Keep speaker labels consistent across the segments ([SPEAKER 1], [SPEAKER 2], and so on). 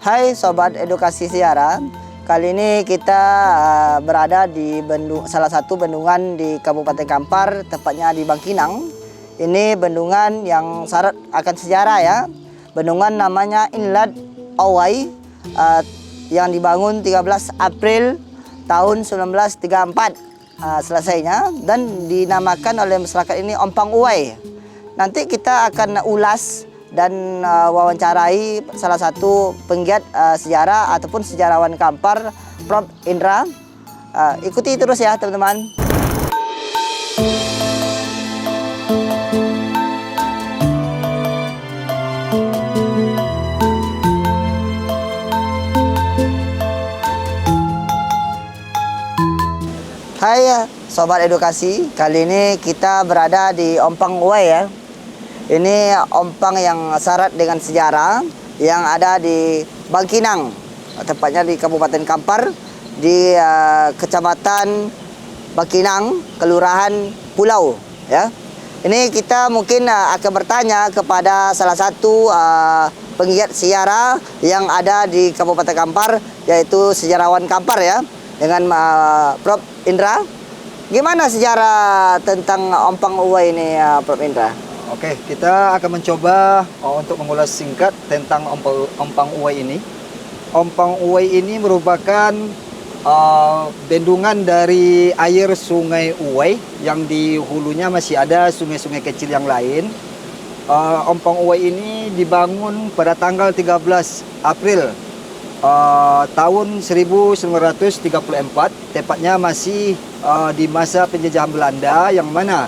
[SPEAKER 1] Hai Sobat Edukasi Sejarah, kali ini kita berada di salah satu bendungan di Kabupaten Kampar, tepatnya di Bangkinang. Ini bendungan yang syarat akan sejarah ya. Bendungan namanya Inlet Owai yang dibangun 13 April tahun 1934 selesainya dan dinamakan oleh masyarakat ini Ompang Uwai. Nanti kita akan ulas dan wawancarai salah satu penggiat sejarah ataupun sejarawan Kampar, Prof. Indra. Ikuti terus ya teman-teman. Hai Sobat Edukasi, kali ini kita berada di Ompang Uwai ya. Ini ompang yang syarat dengan sejarah yang ada di Bangkinang, tepatnya di Kabupaten Kampar, di Kecamatan Bangkinang, Kelurahan Pulau. Ya, ini kita mungkin akan bertanya kepada salah satu penggiat sejarah yang ada di Kabupaten Kampar, yaitu sejarawan Kampar ya, dengan Prof. Indra. Gimana sejarah tentang Ompang Uwai ini, Prof. Indra?
[SPEAKER 2] Oke, kita akan mencoba untuk mengulas singkat tentang Ompang Uwai ini. Ompang Uwai ini merupakan bendungan dari air Sungai Uwai yang di hulunya masih ada sungai-sungai kecil yang lain. Ompang Uwai ini dibangun pada tanggal 13 April tahun 1934, tepatnya masih di masa penjajahan Belanda, yang mana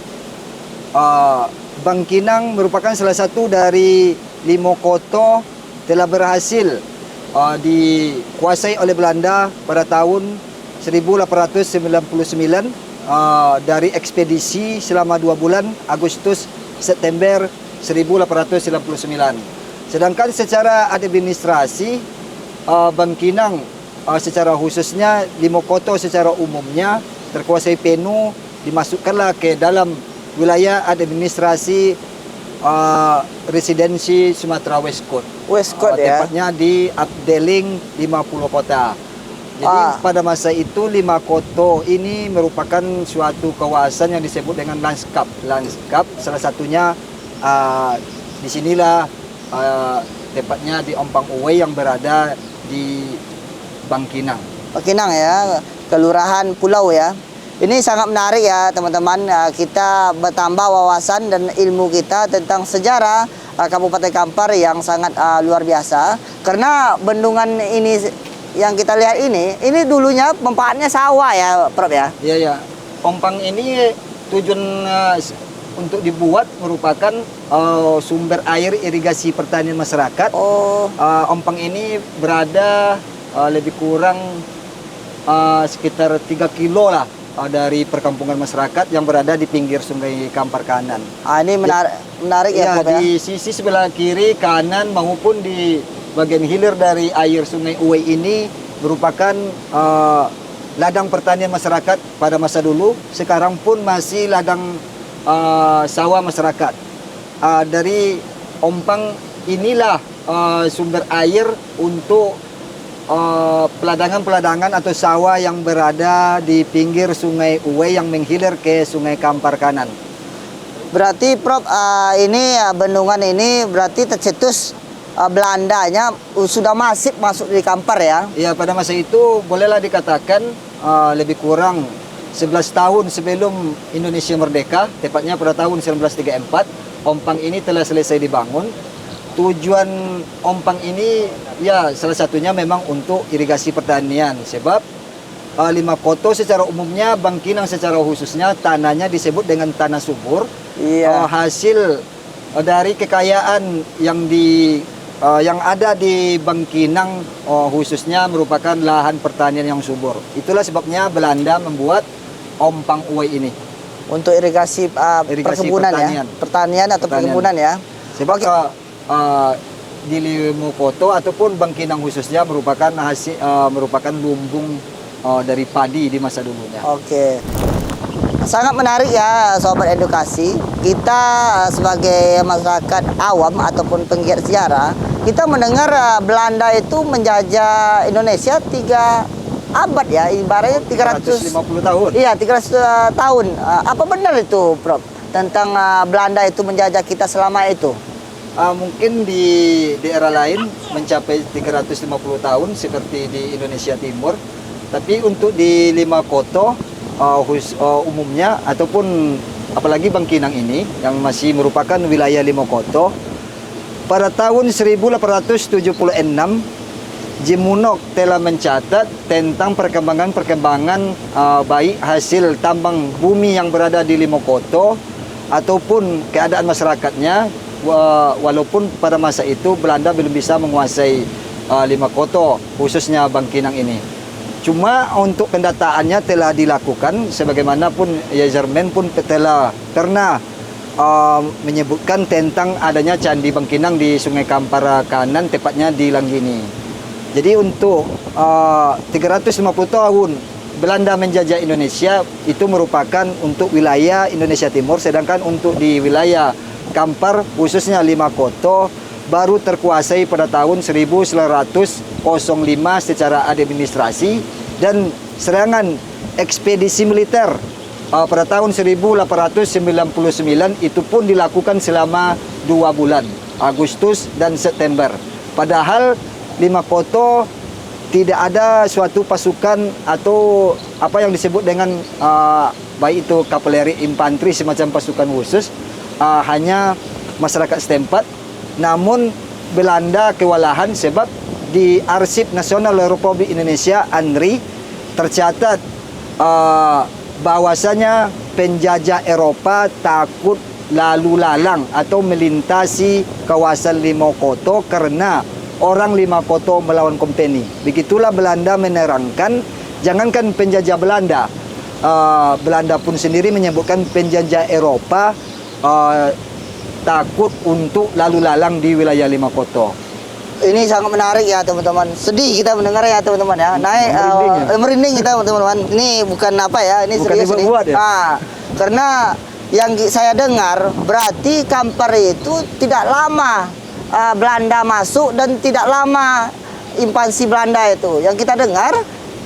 [SPEAKER 2] Bangkinang merupakan salah satu dari 5 kota telah berhasil dikuasai oleh Belanda pada tahun 1899 dari ekspedisi selama 2 bulan Agustus-September 1899. Sedangkan secara administrasi Bangkinang secara khususnya 5 kota secara umumnya terkuasai penuh, dimasukkanlah ke dalam wilayah administrasi residensi Sumatera West Coast.
[SPEAKER 1] Ya.
[SPEAKER 2] Tepatnya di Abdeling 50 kota. Jadi pada masa itu 5 kota ini merupakan suatu kawasan yang disebut dengan lanskap. Lanskap salah satunya disinilah tepatnya di Ompang Uwai yang berada di Bangkinang. Bangkinang
[SPEAKER 1] ya, Kelurahan Pulau ya. Ini sangat menarik ya teman-teman, kita bertambah wawasan dan ilmu kita tentang sejarah Kabupaten Kampar yang sangat luar biasa. Karena bendungan ini yang kita lihat ini dulunya manfaatnya sawah ya Prof ya?
[SPEAKER 2] Iya ya, Ompang ini tujuan untuk dibuat merupakan sumber air irigasi pertanian masyarakat. Ompang ini berada lebih kurang sekitar 3 kilo lah dari perkampungan masyarakat yang berada di pinggir Sungai Kampar kanan.
[SPEAKER 1] Ini menarik ya, Prof, ya.
[SPEAKER 2] Di sisi sebelah kiri, kanan maupun di bagian hilir dari air Sungai Uwai ini merupakan ladang pertanian masyarakat pada masa dulu. Sekarang pun masih ladang sawah masyarakat. Dari Ompang inilah sumber air untuk peladangan-peladangan atau sawah yang berada di pinggir Sungai Uwai yang menghilir ke Sungai Kampar kanan.
[SPEAKER 1] Berarti Prof, ini bendungan ini berarti tercetus Belandanya sudah masif masuk di Kampar ya?
[SPEAKER 2] Iya, pada masa itu bolehlah dikatakan lebih kurang 11 tahun sebelum Indonesia merdeka, tepatnya pada tahun 1934, Ompang ini telah selesai dibangun. Tujuan Ompang ini ya salah satunya memang untuk irigasi pertanian, sebab 5 kota secara umumnya, Bangkinang secara khususnya tanahnya disebut dengan tanah subur. Hasil dari kekayaan yang ada di Bangkinang khususnya merupakan lahan pertanian yang subur. Itulah sebabnya Belanda membuat Ompang Uwai ini
[SPEAKER 1] untuk irigasi perkebunan pertanian atau perkebunan ya.
[SPEAKER 2] Sebab di 5 kota ataupun Bangkinang khususnya merupakan merupakan lumbung dari padi di masa dulunya.
[SPEAKER 1] Sangat menarik ya Sobat Edukasi. Kita sebagai masyarakat awam ataupun penggiat sejarah kita mendengar Belanda itu menjajah Indonesia 3 abad ya, ibaratnya 300
[SPEAKER 2] 150 tahun.
[SPEAKER 1] Iya, 300 tahun. Apa benar itu, Prof? Tentang Belanda itu menjajah kita selama itu?
[SPEAKER 2] Mungkin di daerah lain mencapai 350 tahun seperti di Indonesia Timur. Tapi untuk di Lima Koto umumnya ataupun apalagi Bangkinang ini yang masih merupakan wilayah Lima Koto, pada tahun 1876 Jimunok telah mencatat tentang perkembangan baik hasil tambang bumi yang berada di Lima Koto ataupun keadaan masyarakatnya, walaupun pada masa itu Belanda belum bisa menguasai Lima Koto, khususnya Bangkinang ini. Cuma untuk pendataannya telah dilakukan, sebagaimanapun Yazerman pun telah pernah menyebutkan tentang adanya Candi Bangkinang di Sungai Kampar Kanan, tepatnya di Langgini. Jadi untuk 350 tahun Belanda menjajah Indonesia itu merupakan untuk wilayah Indonesia Timur, sedangkan untuk di wilayah Kampar khususnya Lima Koto baru terkuasai pada tahun 1905 secara administrasi, dan serangan ekspedisi militer pada tahun 1899 itu pun dilakukan selama 2 bulan, Agustus dan September. Padahal Lima Koto tidak ada suatu pasukan atau apa yang disebut dengan baik itu kavaleri, infanteri, semacam pasukan khusus, hanya masyarakat setempat. Namun Belanda kewalahan sebab di Arsip Nasional Republik Indonesia ANRI tercatat bahwasanya penjajah Eropa takut lalu lalang atau melintasi kawasan Lima Koto karena orang Lima Koto melawan kompeni. Begitulah Belanda menerangkan, jangankan penjajah Belanda, Belanda pun sendiri menyebutkan penjajah Eropa takut untuk lalu lalang di wilayah Lima Koto.
[SPEAKER 1] Ini sangat menarik ya teman-teman. Sedih kita mendengar ya teman-teman ya. Naik merinding kita teman-teman. Ini bukan apa ya, ini
[SPEAKER 2] Bukan
[SPEAKER 1] serius nih.
[SPEAKER 2] dibuat ya?
[SPEAKER 1] Karena yang saya dengar berarti Kampar itu tidak lama Belanda masuk dan tidak lama invasi Belanda itu. Yang kita dengar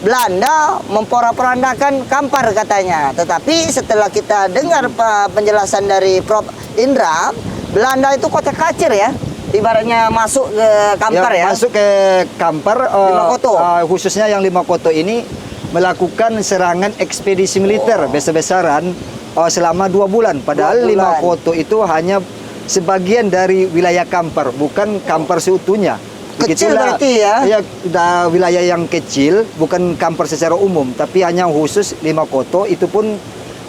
[SPEAKER 1] Belanda memporak-porandakan Kampar katanya. Tetapi setelah kita dengar penjelasan dari Prof Indra, Belanda itu kocak-kacir ya. Ibaratnya masuk ke Kampar ya.
[SPEAKER 2] Masuk ke Kampar,
[SPEAKER 1] Lima Koto.
[SPEAKER 2] khususnya yang Lima Koto ini melakukan serangan ekspedisi militer besar-besaran selama 2 bulan. Padahal
[SPEAKER 1] 2 bulan.
[SPEAKER 2] Lima Koto itu hanya sebagian dari wilayah Kampar, bukan Kampar seutuhnya.
[SPEAKER 1] Kecil berarti ya?
[SPEAKER 2] Ya, wilayah yang kecil, bukan Kampar secara umum, tapi hanya khusus Lima Koto. Itu pun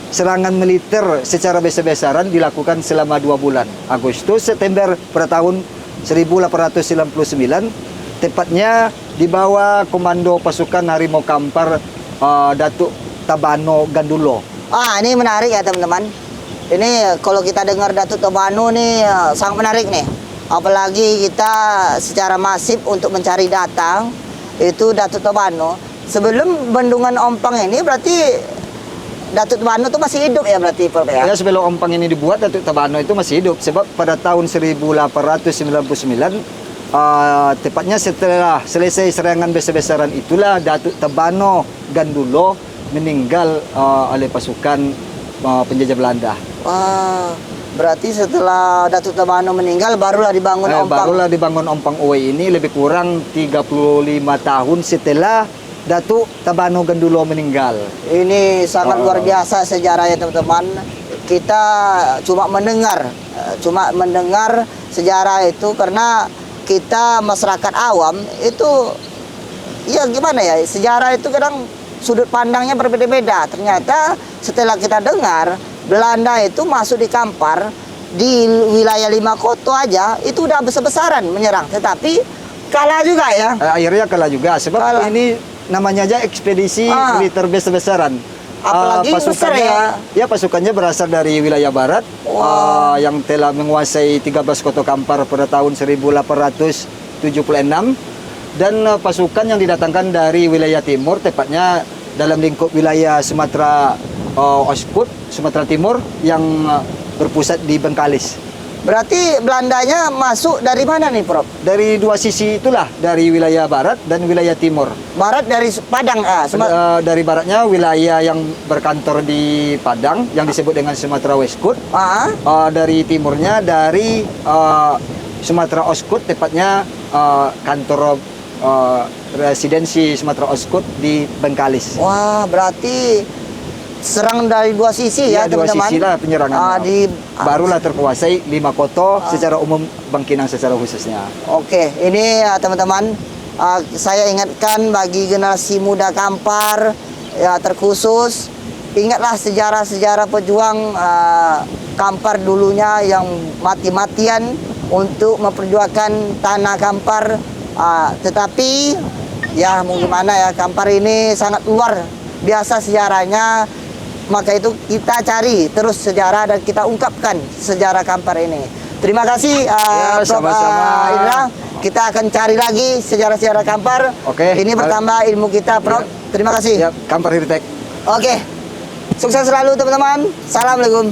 [SPEAKER 2] serangan militer secara besar-besaran dilakukan selama 2 bulan, Agustus September pada tahun 1899, tepatnya di bawah komando pasukan Harimau Kampar Datuk Tabano Gandulo.
[SPEAKER 1] Ini menarik ya teman-teman. Ini kalau kita dengar Datuk Tabano nih sangat menarik nih. Apalagi kita secara masif untuk mencari data itu Datuk Tabano. Sebelum Bendungan Ompang ini berarti Datuk Tabano itu masih hidup ya berarti Prof ya?
[SPEAKER 2] Ya, sebelum Ompang ini dibuat Datuk Tabano itu masih hidup, sebab pada tahun 1899 tepatnya setelah selesai serangan besar-besaran itulah Datuk Tabano Gandulo meninggal oleh pasukan penjajah Belanda.
[SPEAKER 1] Wah, berarti setelah Datuk Tabano meninggal barulah dibangun Ompang.
[SPEAKER 2] Barulah dibangun Ompang Uwai ini lebih kurang 35 tahun setelah Datuk Tabano Gandulo meninggal.
[SPEAKER 1] Ini sangat luar biasa sejarahnya teman-teman. Kita cuma mendengar sejarah itu karena kita masyarakat awam itu ya gimana ya, sejarah itu kadang sudut pandangnya berbeda-beda. Ternyata setelah kita dengar Belanda itu masuk di Kampar, di wilayah Lima Koto aja itu udah besar-besaran menyerang, tetapi kalah juga ya.
[SPEAKER 2] Akhirnya kalah juga sebab
[SPEAKER 1] Kalah.
[SPEAKER 2] ini namanya aja ekspedisi militer besar-besaran.
[SPEAKER 1] Apalagi besar ya.
[SPEAKER 2] Ya, pasukannya berasal dari wilayah barat yang telah menguasai 13 kota Kampar pada tahun 1876, dan pasukan yang didatangkan dari wilayah timur, tepatnya dalam lingkup wilayah Sumatera Oskut, Sumatera Timur, yang berpusat di Bengkalis.
[SPEAKER 1] Berarti Belandanya masuk dari mana nih, Prof?
[SPEAKER 2] Dari dua sisi itulah, dari wilayah barat dan wilayah timur.
[SPEAKER 1] Barat dari Padang,
[SPEAKER 2] Dari baratnya wilayah yang berkantor di Padang yang disebut dengan Sumatera Westkut. Dari timurnya dari Sumatera Oskut, tepatnya kantor residensi Sumatera Oskut di Bengkalis.
[SPEAKER 1] Wah, berarti serang dari dua sisi ya,
[SPEAKER 2] Dua
[SPEAKER 1] teman-teman.
[SPEAKER 2] sisi lah penyerangannya. Barulah terkuasai 5 koto secara umum, Bangkinang secara khususnya.
[SPEAKER 1] Oke, ini teman-teman, saya ingatkan bagi generasi muda Kampar ya, terkhusus ingatlah sejarah-sejarah pejuang Kampar dulunya yang mati-matian untuk memperjuangkan tanah Kampar. Tetapi ya mau gimana ya, Kampar ini sangat luar biasa sejarahnya. Maka itu kita cari terus sejarah dan kita ungkapkan sejarah Kampar ini. Terima kasih Prof.
[SPEAKER 2] Sama-sama.
[SPEAKER 1] Indra. Kita akan cari lagi sejarah-sejarah Kampar.
[SPEAKER 2] Oke.
[SPEAKER 1] Ini bertambah ilmu kita, Prof. Terima kasih.
[SPEAKER 2] Ya, Kampar Hiritek.
[SPEAKER 1] Oke. Sukses selalu teman-teman. Assalamualaikum.